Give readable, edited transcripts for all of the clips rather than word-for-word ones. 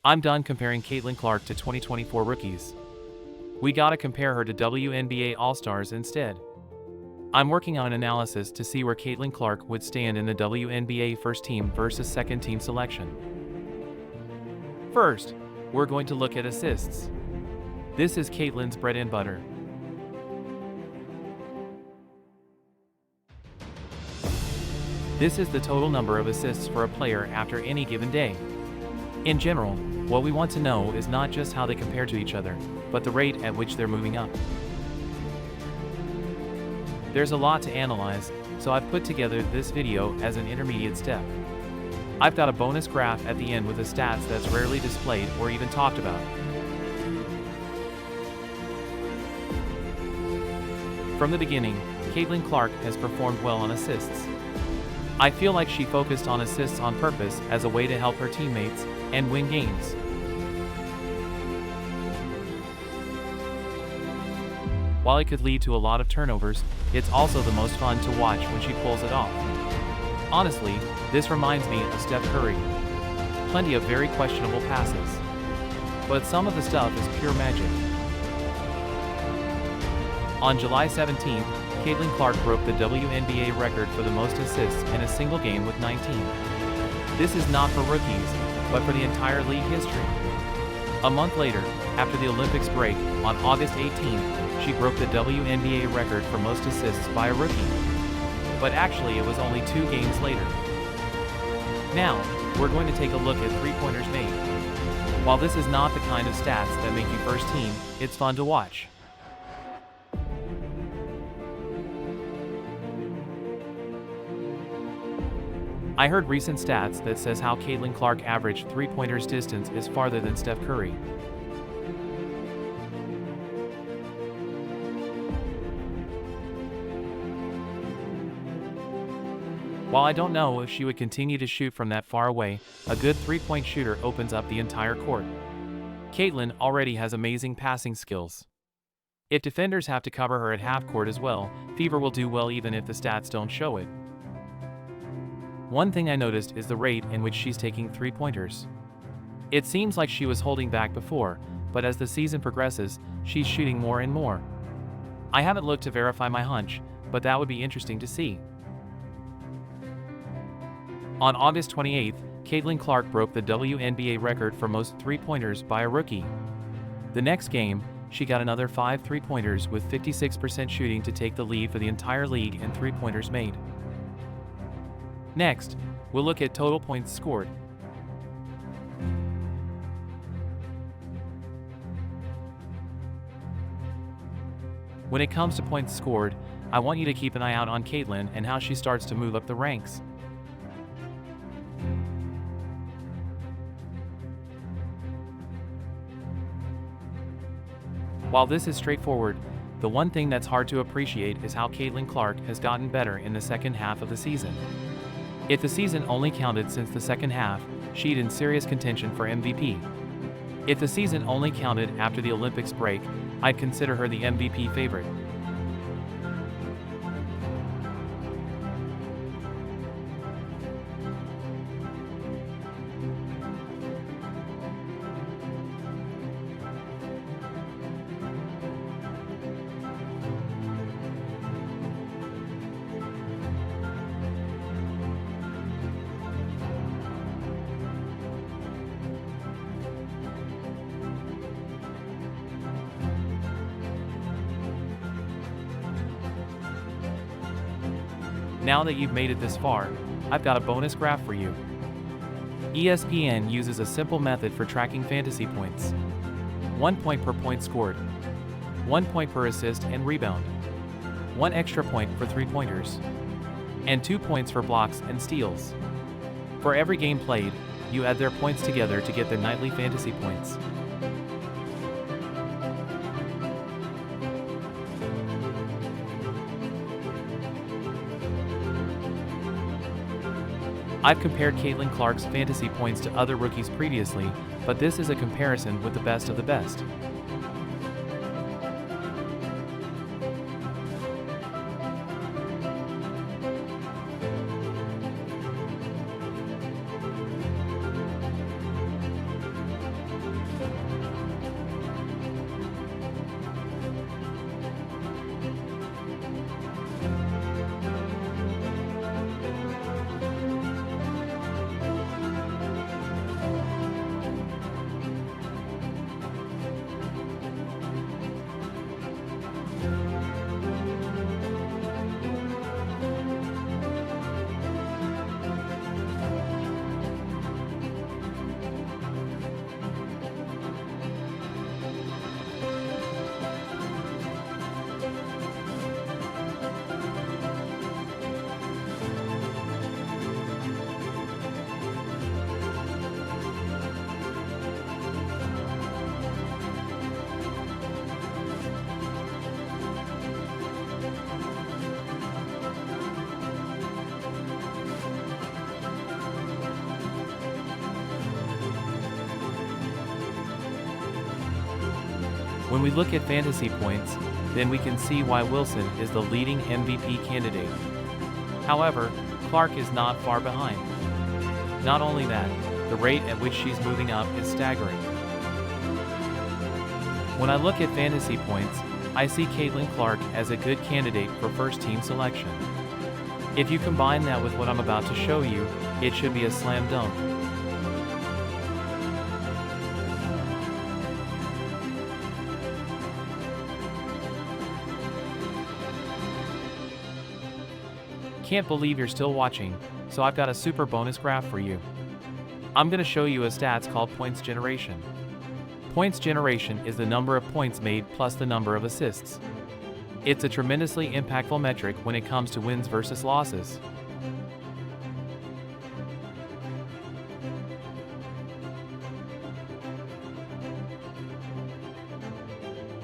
I'm done comparing Caitlin Clark to 2024 rookies. We gotta compare her to WNBA All-Stars instead. I'm working on an analysis to see where Caitlin Clark would stand in the WNBA first team versus second team selection. First, we're going to look at assists. This is Caitlin's bread and butter. This is the total number of assists for a player after any given day. In general, what we want to know is not just how they compare to each other, but the rate at which they're moving up. There's a lot to analyze, so I've put together this video as an intermediate step. I've got a bonus graph at the end with the stats that's rarely displayed or even talked about. From the beginning, Caitlin Clark has performed well on assists. I feel like she focused on assists on purpose as a way to help her teammates and win games. While it could lead to a lot of turnovers, it's also the most fun to watch when she pulls it off. Honestly, this reminds me of Steph Curry. Plenty of very questionable passes. But some of the stuff is pure magic. On July 17th, Caitlin Clark broke the WNBA record for the most assists in a single game with 19. This is not for rookies, but for the entire league history. A month later, after the Olympics break, on August 18th, she broke the WNBA record for most assists by a rookie. But actually it was only 2 games later. Now, we're going to take a look at three-pointers made. While this is not the kind of stats that make you first team, it's fun to watch. I heard recent stats that says how Caitlin Clark averaged three-pointers distance is farther than Steph Curry. While I don't know if she would continue to shoot from that far away, a good three-point shooter opens up the entire court. Caitlin already has amazing passing skills. If defenders have to cover her at half court as well, Fever will do well even if the stats don't show it. One thing I noticed is the rate in which she's taking three-pointers. It seems like she was holding back before, but as the season progresses, she's shooting more and more. I haven't looked to verify my hunch, but that would be interesting to see. On August 28th, Caitlin Clark broke the WNBA record for most three-pointers by a rookie. The next game, she got another 5 three-pointers with 56% shooting to take the lead for the entire league in three-pointers made. Next, we'll look at total points scored. When it comes to points scored, I want you to keep an eye out on Caitlin and how she starts to move up the ranks. While this is straightforward, the one thing that's hard to appreciate is how Caitlin Clark has gotten better in the second half of the season. If the season only counted since the second half, she'd in serious contention for MVP. If the season only counted after the Olympics break, I'd consider her the MVP favorite. Now that you've made it this far, I've got a bonus graph for you. ESPN uses a simple method for tracking fantasy points. 1 point per point scored, 1 point per assist and rebound, 1 extra point for three-pointers, and 2 points for blocks and steals. For every game played, you add their points together to get their nightly fantasy points. I've compared Caitlin Clark's fantasy points to other rookies previously, but this is a comparison with the best of the best. When we look at fantasy points, then we can see why Wilson is the leading MVP candidate. However, Clark is not far behind. Not only that, the rate at which she's moving up is staggering. When I look at fantasy points, I see Caitlin Clark as a good candidate for first-team selection. If you combine that with what I'm about to show you, it should be a slam dunk. Can't believe you're still watching, so I've got a super bonus graph for you. I'm going to show you a stats called points generation. Points generation is the number of points made plus the number of assists. It's a tremendously impactful metric when it comes to wins versus losses.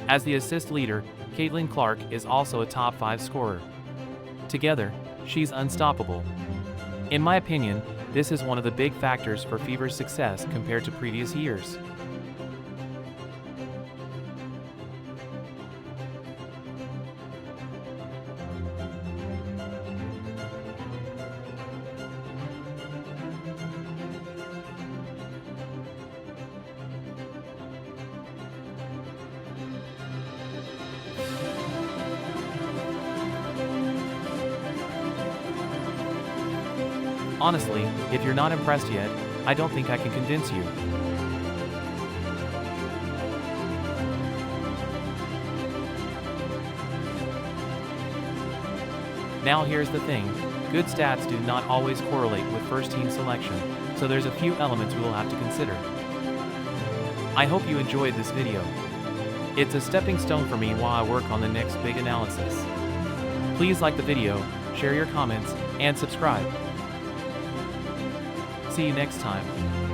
As the assist leader, Caitlin Clark is also a top 5 scorer. Together, she's unstoppable. In my opinion, this is one of the big factors for Fever's success compared to previous years. Honestly, if you're not impressed yet, I don't think I can convince you. Now here's the thing, good stats do not always correlate with first-team selection, so there's a few elements we will have to consider. I hope you enjoyed this video. It's a stepping stone for me while I work on the next big analysis. Please like the video, share your comments, and subscribe. See you next time.